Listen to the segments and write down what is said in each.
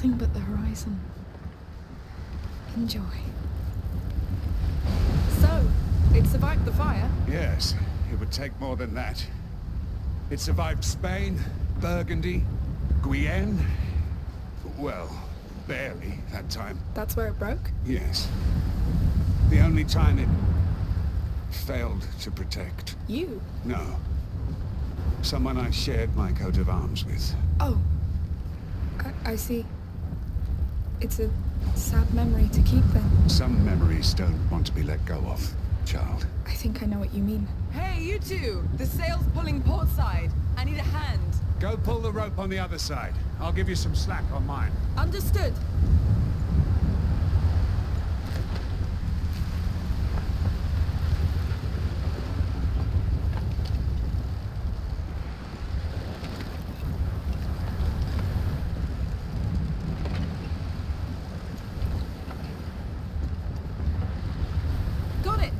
Nothing but the horizon. Enjoy. So, it survived the fire? Yes, it would take more than that. It survived Spain, Burgundy, Guyenne. Well, barely that time. That's where it broke? Yes. The only time it failed to protect. You? No. Someone I shared my coat of arms with. Oh. I see. It's a sad memory to keep then. Some memories don't want to be let go of, child. I think I know what you mean. Hey, you two! The sail's pulling port side. I need a hand. Go pull the rope on the other side. I'll give you some slack on mine. Understood. Got it!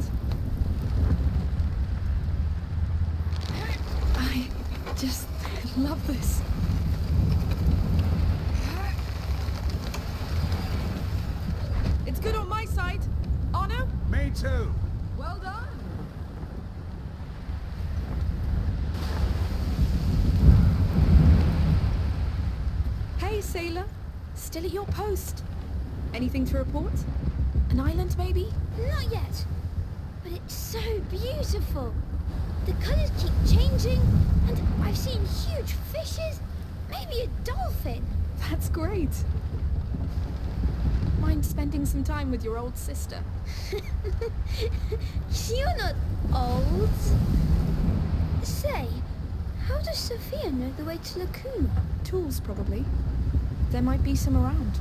I just love this. It's good on my side. Arno? Me too. Well done. Hey, sailor. Still at your post. Anything to report? An island, maybe? Not yet. But it's so beautiful. The colors keep changing, and I've seen huge fishes, maybe a dolphin. That's great. Mind spending some time with your old sister? You're not old. Say, how does Sophia know the way to Lacuna? Tools, probably. There might be some around.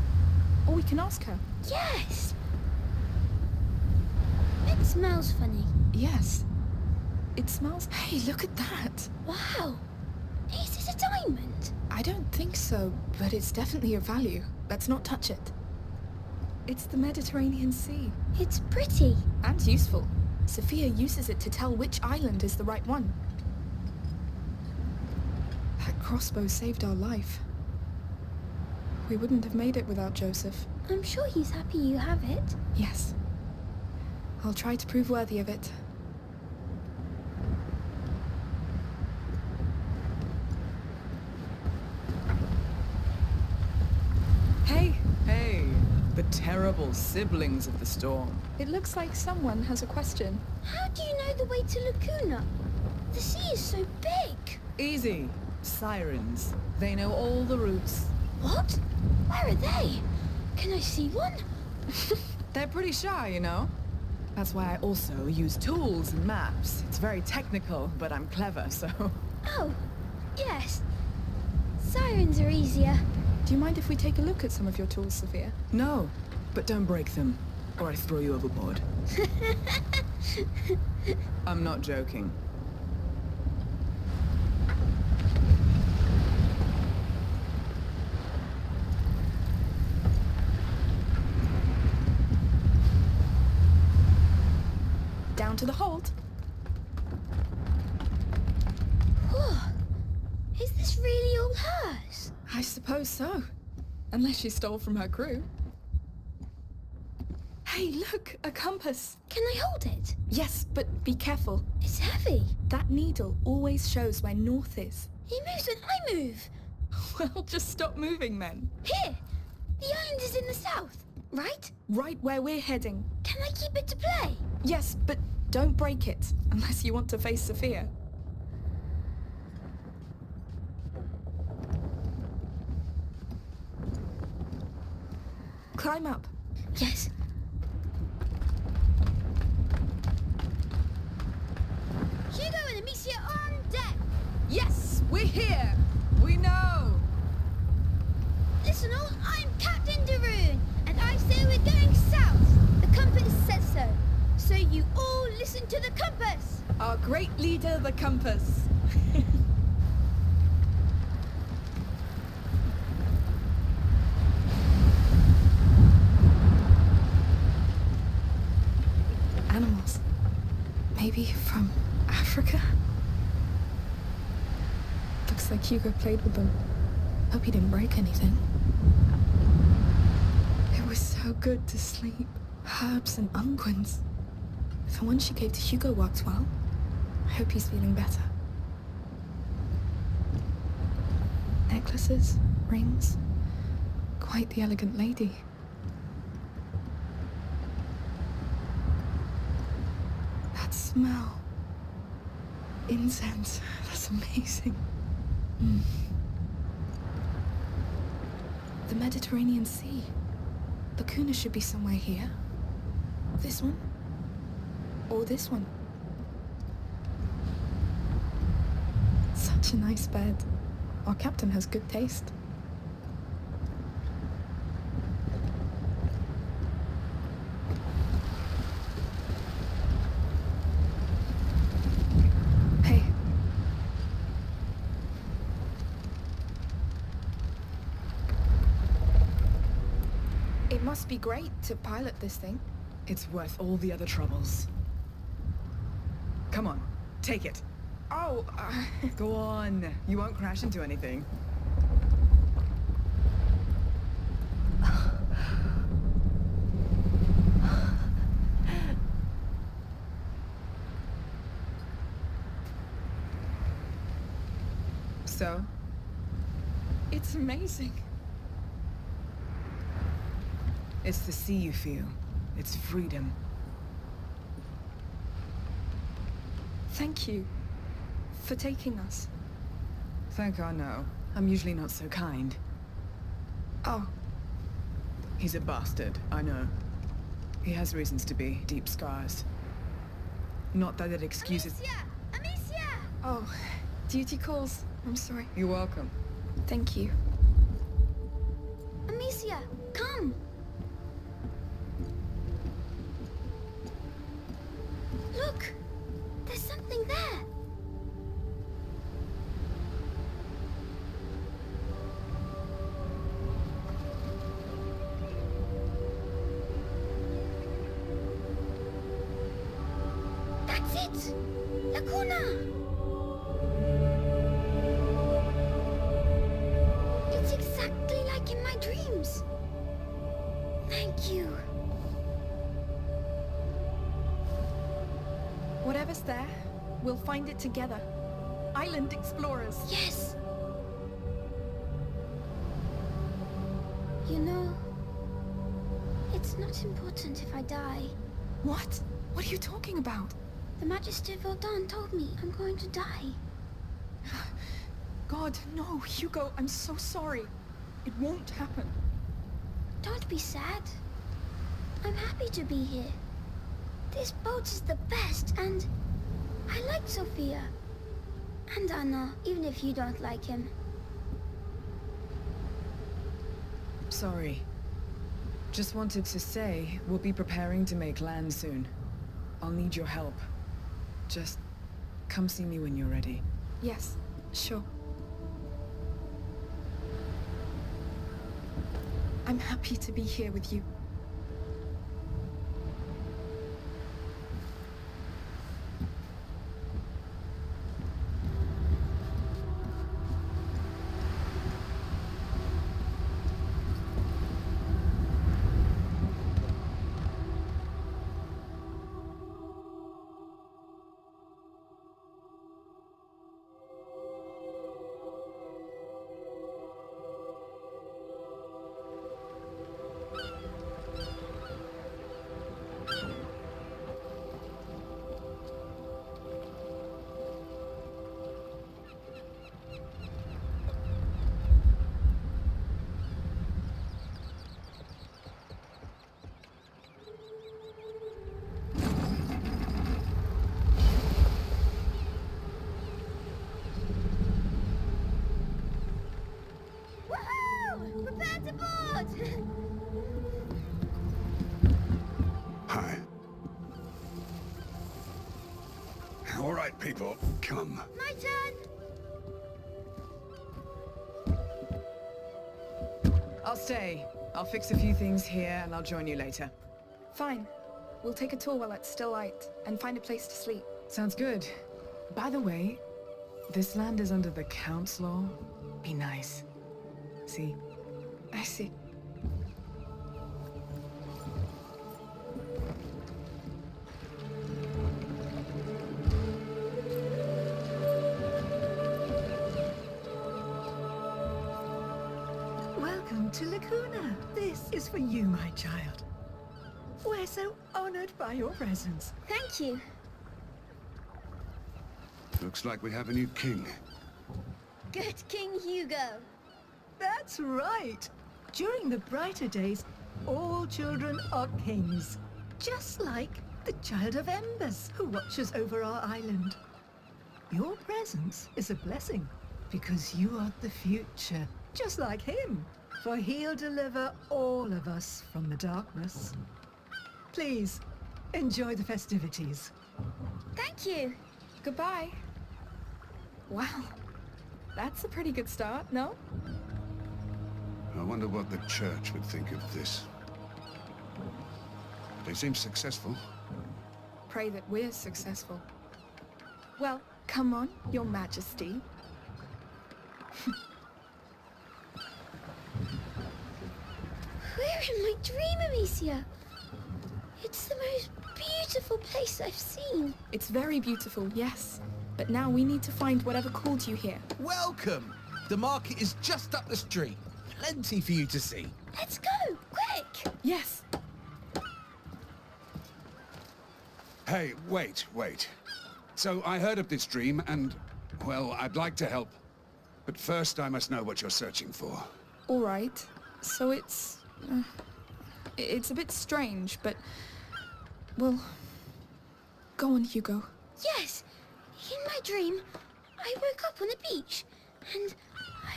Or we can ask her. Yes! It smells funny. Yes. It smells... Hey, look at that! Wow! Is it a diamond? I don't think so, but it's definitely of value. Let's not touch it. It's the Mediterranean Sea. It's pretty. And useful. Sophia uses it to tell which island is the right one. That crossbow saved our life. We wouldn't have made it without Joseph. I'm sure he's happy you have it. Yes. I'll try to prove worthy of it. Hey! Hey, the terrible siblings of the storm. It looks like someone has a question. How do you know the way to Lacuna? The sea is so big. Easy. Sirens. They know all the routes. What? Where are they? Can I see one? They're pretty shy, you know? That's why I also use tools and maps. It's very technical, but I'm clever, so... Oh, yes. Sirens are easier. Do you mind if we take a look at some of your tools, Sophia? No, but don't break them, or I throw you overboard. I'm not joking. Down to the hold. Whoa. Is this really all hers? I suppose so. Unless she stole from her crew. Hey, look! A compass! Can I hold it? Yes, but be careful. It's heavy. That needle always shows where north is. It moves when I move. Well, just stop moving then. Here! The island is in the south, right? Right where we're heading. Can I keep it to play? Yes, but don't break it, unless you want to face Sophia. Climb up. Yes. Hugo and Amicia on deck! Yes, we're here! We know! Listen all, I'm Captain Daroon, and I say we're going south. The compass says so. So you all listen to the compass! Our great leader, the compass. Animals. Maybe from Africa? Looks like Hugo played with them. Hope he didn't break anything. so good to sleep. Herbs and unguents. The one she gave to Hugo worked well. I hope he's feeling better. Necklaces, rings. Quite the elegant lady. That smell. Incense. That's amazing. The Mediterranean Sea. Lacuna should be somewhere here. This one? Or this one? Such a nice bed. Our captain has good taste. Hey. It must be great to pilot this thing. It's worth all the other troubles. Come on, take it. Oh, Go on. You won't crash into anything. So? it's amazing. It's the sea you feel. It's freedom. Thank you for taking us. Thank God, no. I'm usually not so kind. Oh, He's a bastard, I know. He has reasons to be, deep scars. Not that it excuses... Amicia! Amicia! oh, duty calls. I'm sorry. You're welcome. Thank you. Amicia, come! Look! There's something there! That's it! Lacuna! It's exactly like in my dreams. Thank you. Whatever's there, we'll find it together. Island explorers. Yes. You know, it's not important if I die. What? What are you talking about? The Magister Vaudan told me I'm going to die. God, no, Hugo, I'm so sorry. It won't happen. Don't be sad. I'm happy to be here. This boat is the best, and I like Sophia. And Anna, even if you don't like him. Sorry. Just wanted to say, we'll be preparing to make land soon. I'll need your help. Just come see me when you're ready. Yes, sure. I'm happy to be here with you. Woohoo! Prepare to board! Hi. All right, people, come. My turn! I'll stay. I'll fix a few things here and I'll join you later. Fine. We'll take a tour while it's still light and find a place to sleep. Sounds good. By the way, this land is under the Count's law. Be nice. See? I see. Welcome to Lacuna. This is for you, my child. We're so honored by your presence. Thank you. Looks like we have a new king. Good King Hugo. That's right. During the brighter days, all children are kings. Just like the Child of Embers who watches over our island. Your presence is a blessing because you are the future, just like him. For he'll deliver all of us from the darkness. Please, enjoy the festivities. Thank you. Goodbye. Wow. That's a pretty good start, no? I wonder what the church would think of this. They seem successful. Pray that we're successful. Well, come on, Your Majesty. We're in my dream, Amicia. It's the most beautiful place I've seen. It's very beautiful, yes. But now we need to find whatever called you here. Welcome! The market is just up the street. Plenty for you to see. Let's go, quick! Yes. Hey, wait. So I heard of this dream and, well, I'd like to help. But first I must know what you're searching for. All right. So it's a bit strange, but... Well... Go on, Hugo. Yes, in my dream, I woke up on a beach, and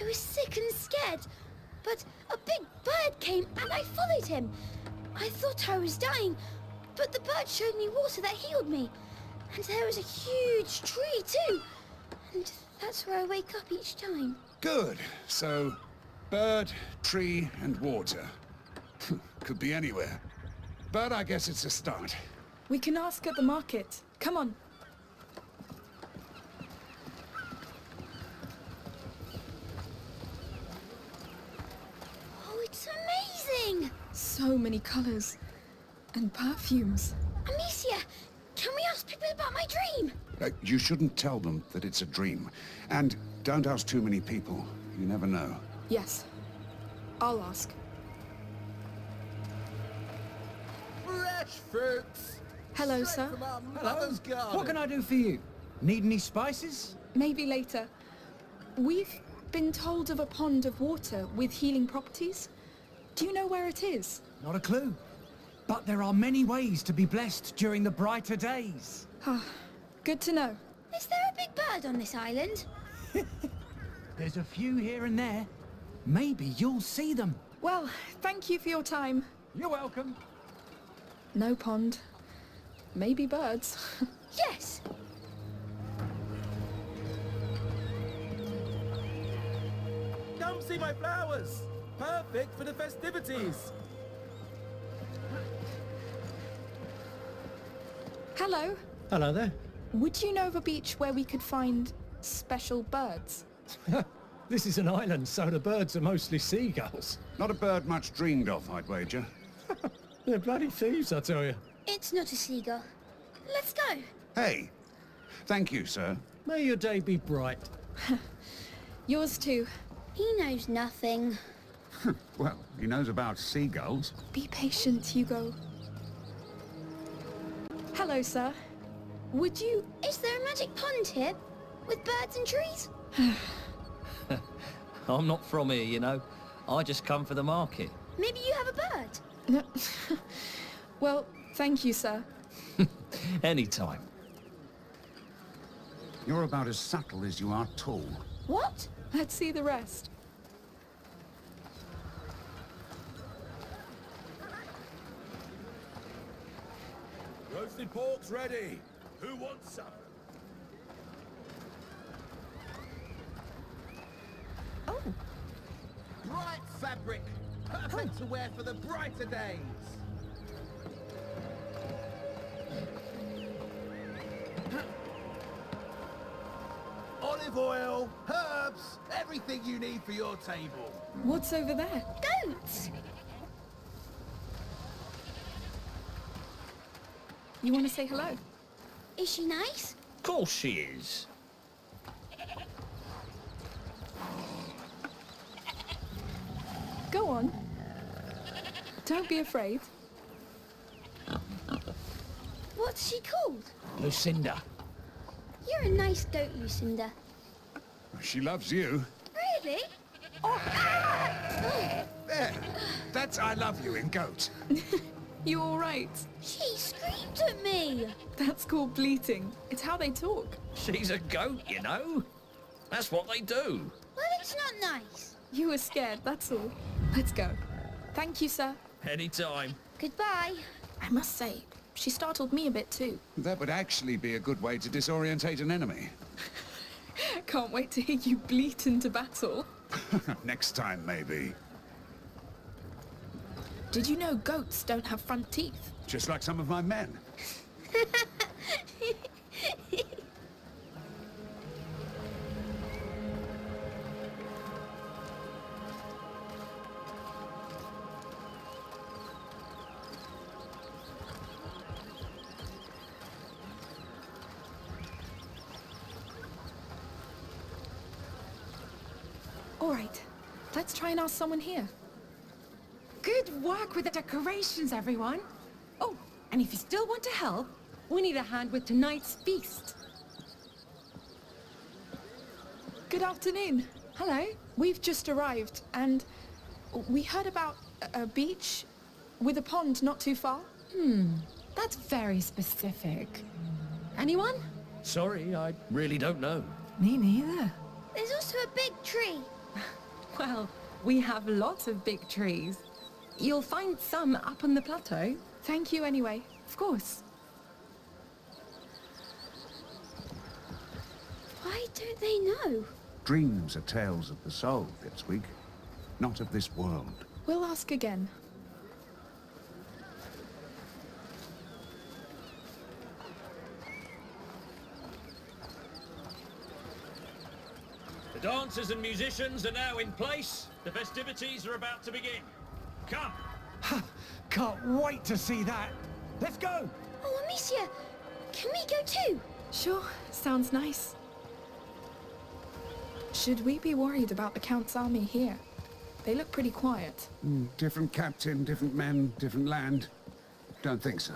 I was sick and scared. But a big bird came, and I followed him. I thought I was dying, but the bird showed me water that healed me. And there was a huge tree, too. And that's where I wake up each time. Good. So, bird, tree, and water. Could be anywhere. But I guess it's a start. We can ask at the market. Come on. Oh, it's amazing! So many colors. And perfumes. Amicia, can we ask people about my dream? You shouldn't tell them that it's a dream. And don't ask too many people. You never know. Yes. I'll ask. Fresh fruits! Hello, Straight sir. from our mother's garden. What can I do for you? Need any spices? Maybe later. We've been told of a pond of water with healing properties. Do you know where it is? Not a clue. But there are many ways to be blessed during the brighter days. Good to know. Is there a big bird on this island? There's a few here and there. Maybe you'll see them. Well, thank you for your time. You're welcome. No pond. Maybe birds. Yes! Come see my flowers! Perfect for the festivities! Hello. Hello there. Would you know of a beach where we could find special birds? This is an island, so the birds are mostly seagulls. Not a bird much dreamed of, I'd wager. They're bloody thieves, I tell you. It's not a seagull. Let's go. Hey, thank you, sir. May your day be bright. Yours too. He knows nothing. Well, he knows about seagulls. Be patient, Hugo. Hello, sir. Would you... Is there a magic pond here? With birds and trees? I'm not from here, you know. I just come for the market. Maybe you have a bird? Well, thank you, sir. Anytime. You're about as subtle as you are tall. What? Let's see the rest. Roasted pork's ready! Who wants some? Oh, Bright fabric! Perfect to wear for the brighter days! Olive oil, herbs, everything you need for your table. what's over there? Goats! You want to say hello? Is she nice? Of course she is. Go on. Don't be afraid. What's she called? Lucinda. You're a nice goat, Lucinda. She loves you. Really? Oh, ah! There. That's I love you in goat. You all right? She screamed at me. That's called bleating. It's how they talk. She's a goat, you know. That's what they do. Well, it's not nice. You were scared, that's all. Let's go. Thank you, sir. Anytime. Goodbye. I must say, she startled me a bit too. That would actually be a good way to disorientate an enemy. Can't wait to hear you bleat into battle. Next time, maybe. Did you know goats don't have front teeth? Just like some of my men. All right, let's try and ask someone here. Good work with the decorations, everyone. Oh, and if you still want to help, we need a hand with tonight's feast. Good afternoon. Hello. We've just arrived, and we heard about a beach with a pond not too far. That's very specific. Anyone? Sorry, I really don't know. Me neither. There's also a big tree. Well, we have lots of big trees. You'll find some up on the plateau. Thank you anyway. Of course. Why don't they know? Dreams are tales of the soul, Pipsqueak. Not of this world. We'll ask again. The dancers and musicians are now in place. The festivities are about to begin. Come! Can't wait to see that. Let's go! Oh, Amicia, can we go too? Sure, sounds nice. Should we be worried about the Count's army here? They look pretty quiet. Different captain, different men, different land. Don't think so.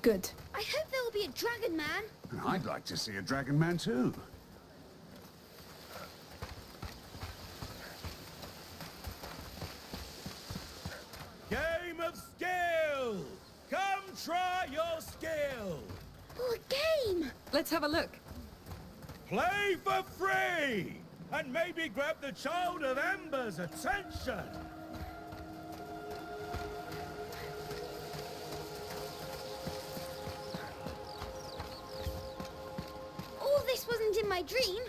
Good. I hope there will be a dragon man. I'd like to see a dragon man too. Game of skill! Come try your skill! Oh, a game! Let's have a look. Play for free! And maybe grab the Child of Ember's attention! All this wasn't in my dream,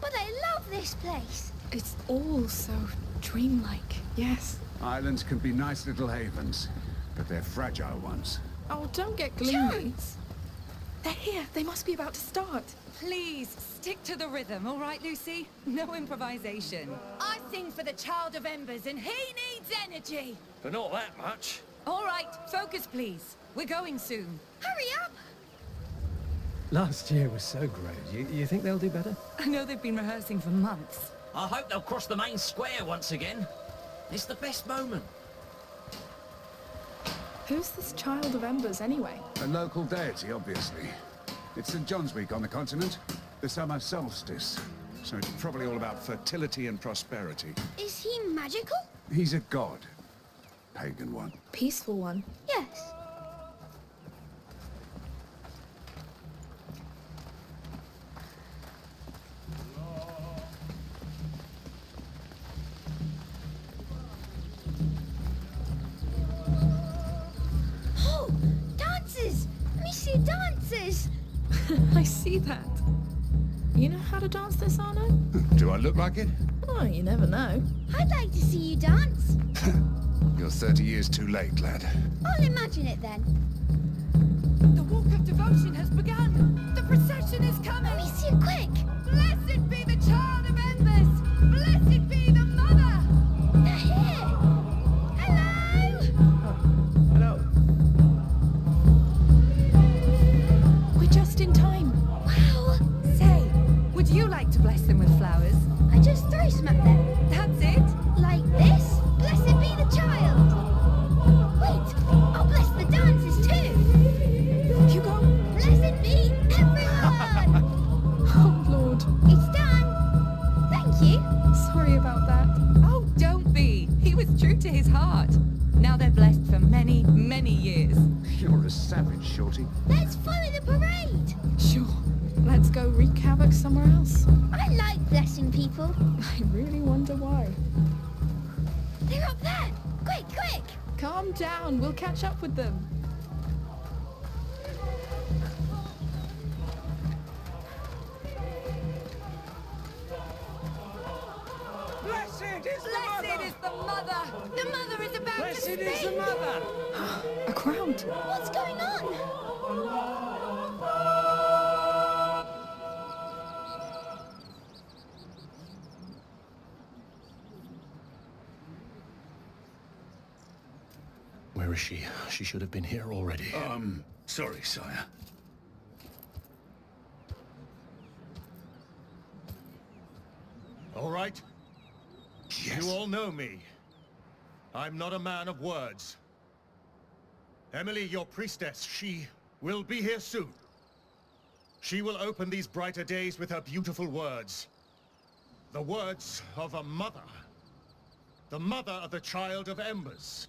but I love this place. It's all so dreamlike. Yes. Islands can be nice little havens, but they're fragile ones. Oh, don't get gloomy. Chance! They're here. They must be about to start. Please, stick to the rhythm, all right, Lucy? No improvisation. I sing for the Child of Embers, and he needs energy. But not that much. All right, focus, please. We're going soon. Hurry up! Last year was so great. You think they'll do better? I know they've been rehearsing for months. I hope they'll cross the main square once again. It's the best moment. Who's this Child of Embers anyway? A local deity, obviously. It's St. John's Week on the continent, the summer solstice. So it's probably all about fertility and prosperity. Is he magical? He's a god. Pagan one. Peaceful one. Yes. Oh, dances! Amicia dances! I see that. You know how to dance this, Arno? Do I look like it? Oh, you never know. I'd like to see you dance. You're 30 years too late, lad. I'll imagine it then. The walk of devotion has begun. The procession is coming. Amicia, quick! Blessed be the Child of Embers. Blessed be the Mother. They're here! Hello! Hello. We're just in time. Wow! Say, would you like to bless them with flowers? I just throw some at them. That's it? Like this? Blessed be the start. Now they're blessed for many, many years. You're a savage, Shorty. Let's follow the parade! Sure. Let's go wreak havoc somewhere else. I like blessing people. I really wonder why. They're up there! Quick, quick! Calm down. We'll catch up with them. Blessed is Blessed is the mother! The mother is about Blessed to is the speak! mother! A crowd. What's going on? Where is she? She should have been here already. Sorry, sire. All right? Yes. You all know me. I'm not a man of words. Emily, your priestess, she will be here soon. She will open these brighter days with her beautiful words. The words of a mother. The mother of the child of embers.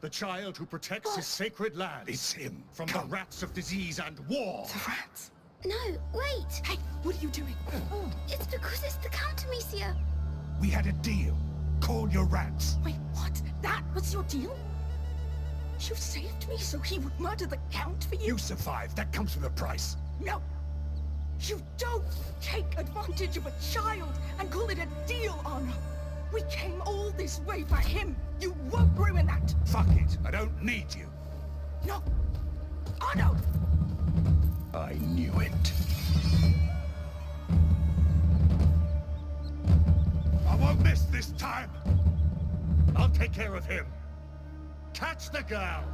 The child who protects his sacred land. It's him. From the rats of disease and war. The rats. No, wait! Hey, what are you doing? It's because it's the Count, Amicia. We had a deal. Call your rats. Wait, what? That was your deal? You saved me so he would murder the Count for you? You survived. That comes with a price. No! You don't take advantage of a child and call it a deal, Anna! We came all this way for him! You won't ruin that! Fuck it. I don't need you. No! Anna! I knew it. I won't miss this time. I'll take care of him. Catch the girl!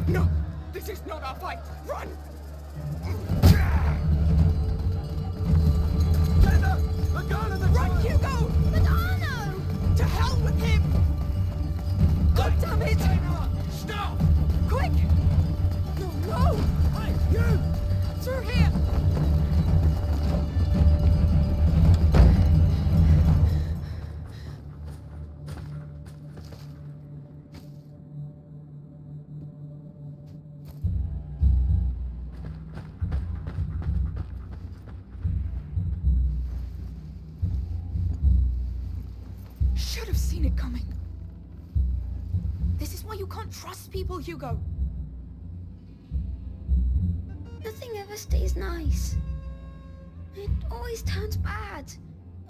No! This is not our fight! Run! The girl and the Run, Hugo! But Arno! To hell with him! God damn it! Stop! Quick! No, no! Hey, you! Through here! Should have seen it coming. This is why you can't trust people, Hugo. Nothing ever stays nice. It always turns bad.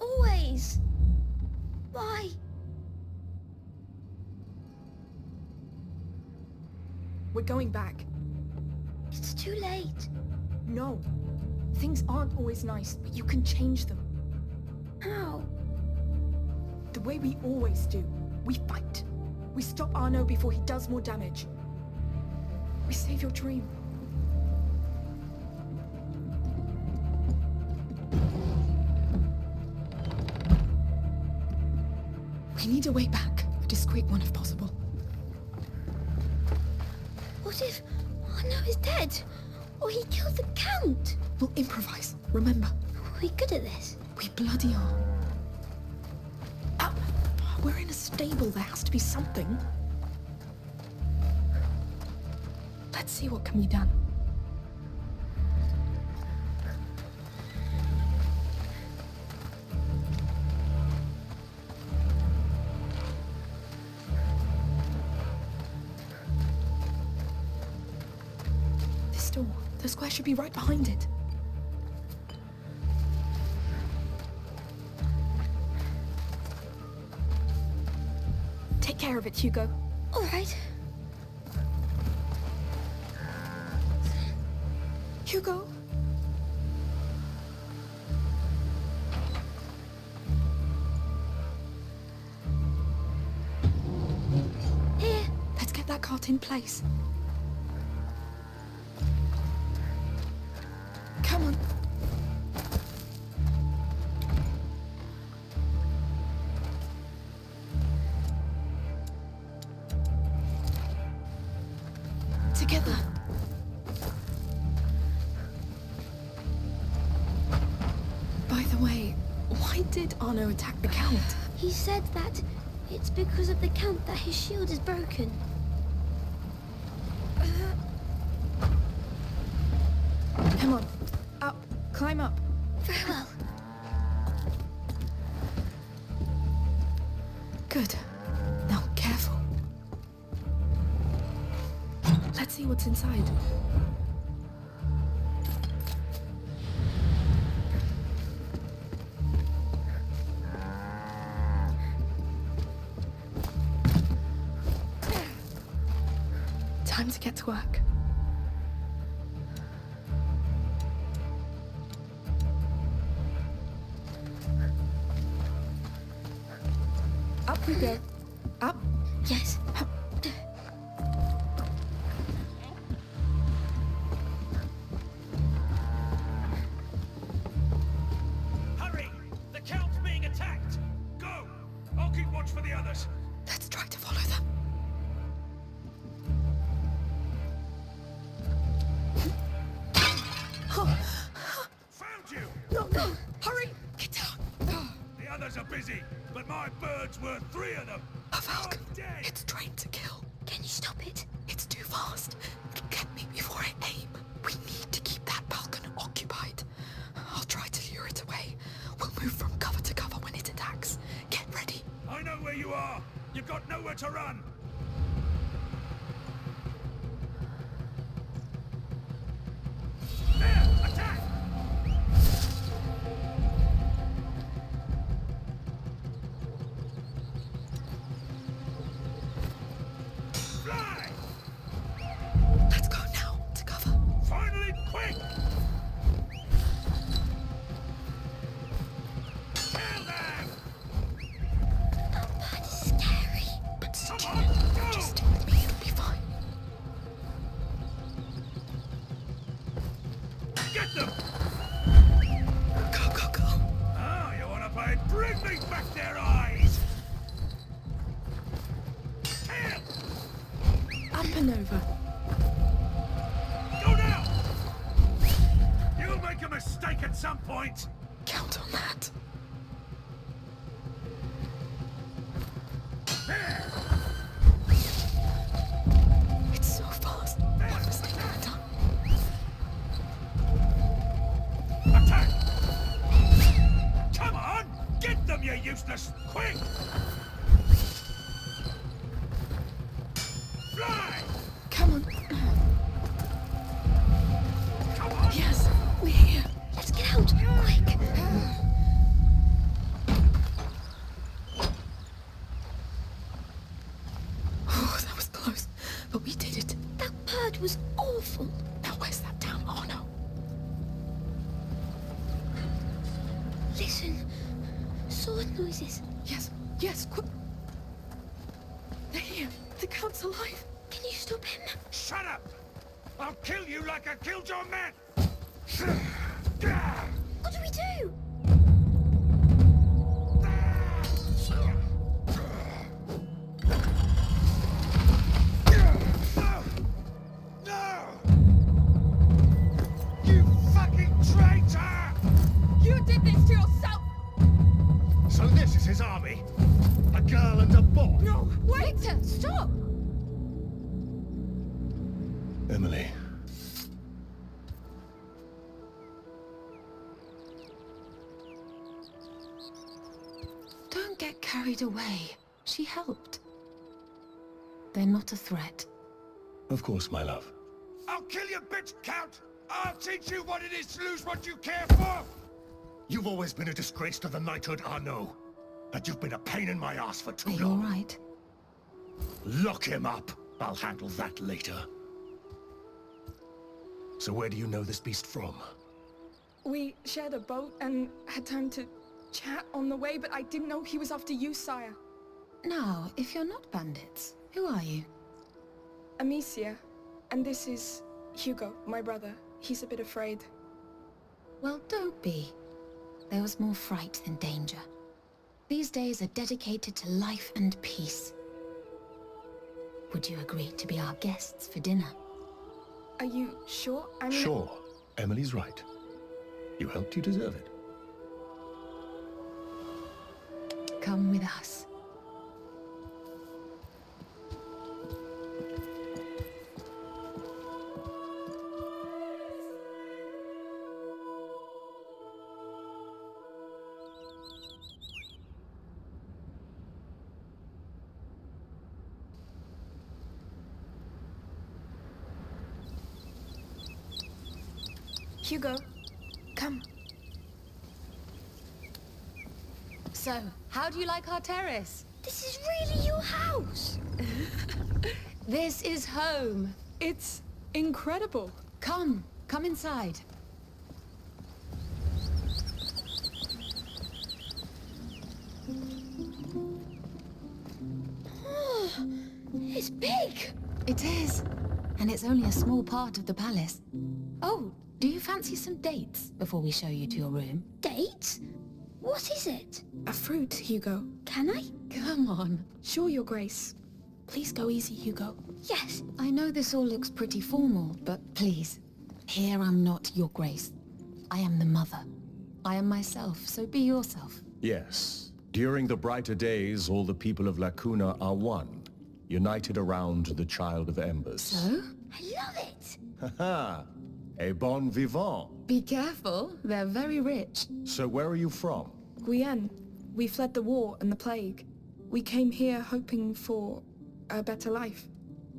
Always. Why? We're going back. It's too late. No. Things aren't always nice, but you can change them. How? The way we always do. We fight. We stop Arno before he does more damage. We save your dream. We need a way back. A discreet one if possible. What if Arno is dead? Or he killed the Count? We'll improvise, remember? We're good at this. We bloody are. We're in a stable. There has to be something. Let's see what can be done. This door. The square should be right behind it. Take care of it, Hugo. All right. Hugo? Here. Let's get that cart in place. Come on. Together. By the way, why did Arno attack the Count? He said that It's because of the Count that his shield is broken. Come on. Up. Climb up. Very well. Good. Now, careful. Let's see what's inside. Time to get to work. Up we go. Up. Yes. Up. Hurry! The Count's being attacked! Go! I'll keep watch for the others. Let's try to follow them. Found you! No, no! Hurry! Get down! The others are busy, but my bird's worth 3 of them. A falcon. You're dead. It's trained to kill. Can you stop it? It's too fast. It'll get me before I aim. We need to keep that falcon occupied. I'll try to lure it away. We'll move from cover to cover when it attacks. Get ready. I know where you are. You've got nowhere to run. There! Attack! Fly! Let's go now to cover. Finally, quick! Kill them! That is scary. But still, Come on, go! just stick with me. It'll be fine. Get them! Go, go, go. Oh, you wanna play? Bring me back their eyes! Kill! Up and over. Go now! You'll make a mistake at some point! Count on that. There! It's so fast. One mistake at a time. Attack! Come on! Get them, you useless! Quick! Fly! Come on. Come on! Yes, we're here. Let's get out, quick! Oh, that was close. But we did it. That bird was awful. Now where's that town? Oh no. Listen. Sword noises. Yes, yes, quick. They're here. The Count's alive. Can you stop him? Shut up! I'll kill you like I killed your man! What do we do? No! No! You fucking traitor! You did this to yourself! So this is his army? A girl and a boy? No! Wait! Victor, stop! Emily. Don't get carried away. She helped. They're not a threat. Of course, my love. I'll kill you, bitch, Count! I'll teach you what it is to lose what you care for! You've always been a disgrace to the knighthood, Arnaud. And you've been a pain in my ass for too Are you all long. right? Lock him up. I'll handle that later. So where do you know this beast from? We shared a boat and had time to chat on the way, but I didn't know he was after you, sire. Now, if you're not bandits, who are you? Amicia. And this is Hugo, my brother. He's a bit afraid. Well, don't be. There was more fright than danger. These days are dedicated to life and peace. Would you agree to be our guests for dinner? Are you sure? I mean... Sure. Emily's right. You helped, you deserve it. Come with us. Hugo, come. So, how do you like our terrace? This is really your house. This is home. It's incredible. Come inside. It's big. It is. And it's only a small part of the palace. Oh, do you fancy some dates before we show you to your room? Dates? What is it? A fruit, Hugo. Can I? Come on. Sure, Your Grace. Please go easy, Hugo. Yes. I know this all looks pretty formal, but please, here I'm not Your Grace. I am the mother. I am myself, so be yourself. Yes. During the brighter days, all the people of La Cuna are one, united around the Child of Embers. So? I love it. Haha! A bon vivant. Be careful, they're very rich. So where are you from? Guyenne. We fled the war and the plague. We came here hoping for a better life.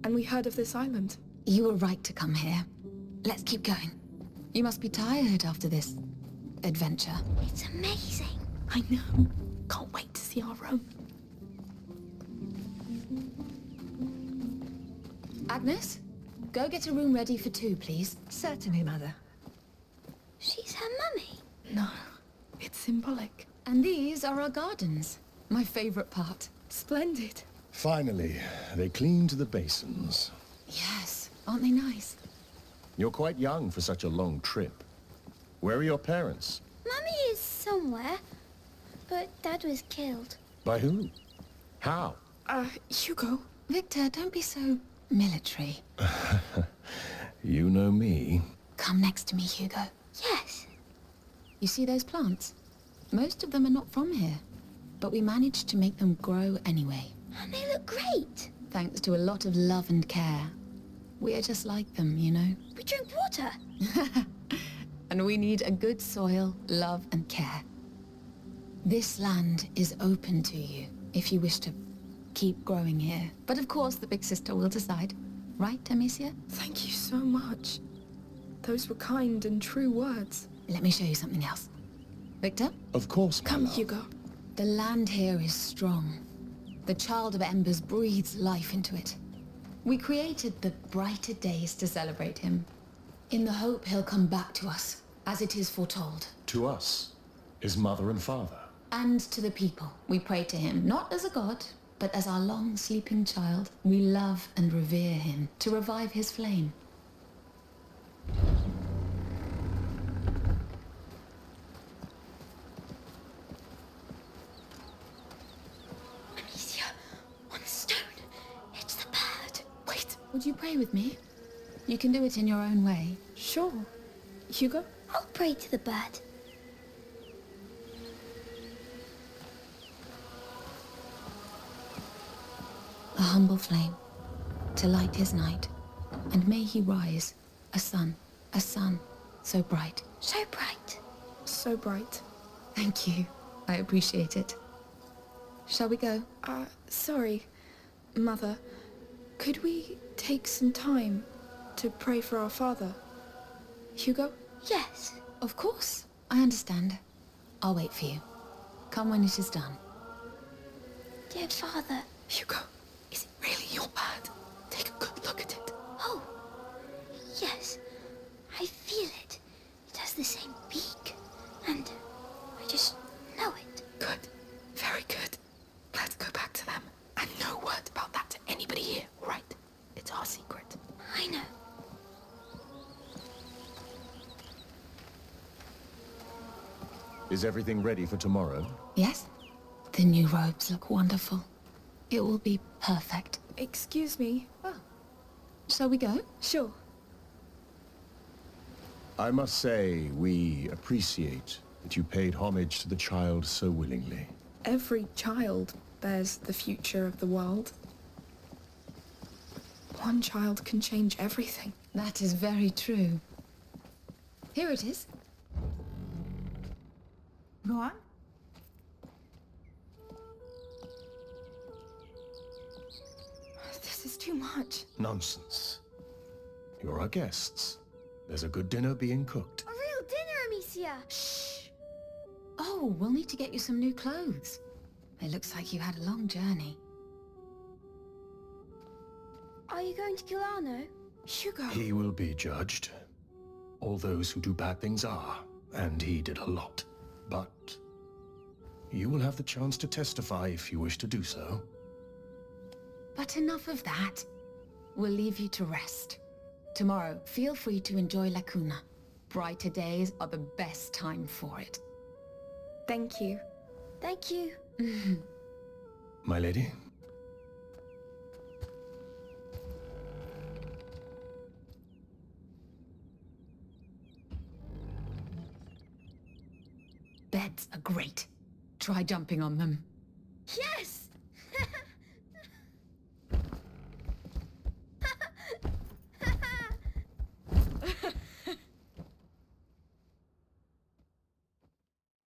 And we heard of this island. You were right to come here. Let's keep going. You must be tired after this adventure. It's amazing. I know. Can't wait to see our room. Agnes, go get a room ready for 2, please. Certainly, Mother. She's her mummy. No, it's symbolic. And these are our gardens. My favorite part. Splendid. Finally, they cleaned the basins. Yes, aren't they nice? You're quite young for such a long trip. Where are your parents? Mummy is somewhere, but Dad was killed. By who? How? Hugo. Victor, don't be so military. You know me. Come next to me, Hugo. Yes. You see those plants? Most of them are not from here, but we managed to make them grow anyway. And they look great. Thanks to a lot of love and care. We are just like them, you know? We drink water. And we need a good soil, love and care. This land is open to you, if you wish to keep growing here. But of course the big sister will decide. Right, Amicia? Thank you so much. Those were kind and true words. Let me show you something else. Victor? Of course, Come, Hugo. The land here is strong. The Child of Embers breathes life into it. We created the brighter days to celebrate him, in the hope he'll come back to us, as it is foretold. To us, his mother and father. And to the people. We pray to him, not as a god, but as our long-sleeping child. We love and revere him, to revive his flame. Amicia, on the stone. It's the bird. Wait. Would you pray with me? You can do it in your own way. Sure. Hugo? I'll pray to the bird. A humble flame, to light his night. And may he rise, a sun, so bright. So bright. So bright. Thank you. I appreciate it. Shall we go? Sorry, Mother. Could we take some time to pray for our father? Hugo? Yes. Of course. I understand. I'll wait for you. Come when it is done. Dear Father. Hugo, is it really your bird? Take a good look at it. Oh, yes. I feel it. It has the same beak. And I just know it. Good. Very good. Let's go back to them. And no word about that to anybody here, right? It's our secret. I know. Is everything ready for tomorrow? Yes? The new robes look wonderful. It will be perfect. Excuse me. Oh. Shall we go? Sure. I must say, we appreciate that you paid homage to the child so willingly. Every child bears the future of the world. One child can change everything. That is very true. Here it is. Go on. This is too much. Nonsense. You're our guests. There's a good dinner being cooked. A Sophia! Shh! Oh, we'll need to get you some new clothes. It looks like you had a long journey. Are you going to kill Arno? Hugo! He will be judged. All those who do bad things are, and he did a lot. But you will have the chance to testify if you wish to do so. But enough of that. We'll leave you to rest. Tomorrow, feel free to enjoy La Cuna. Brighter days are the best time for it. Thank you. Thank you. My lady? Beds are great. Try jumping on them. Yes!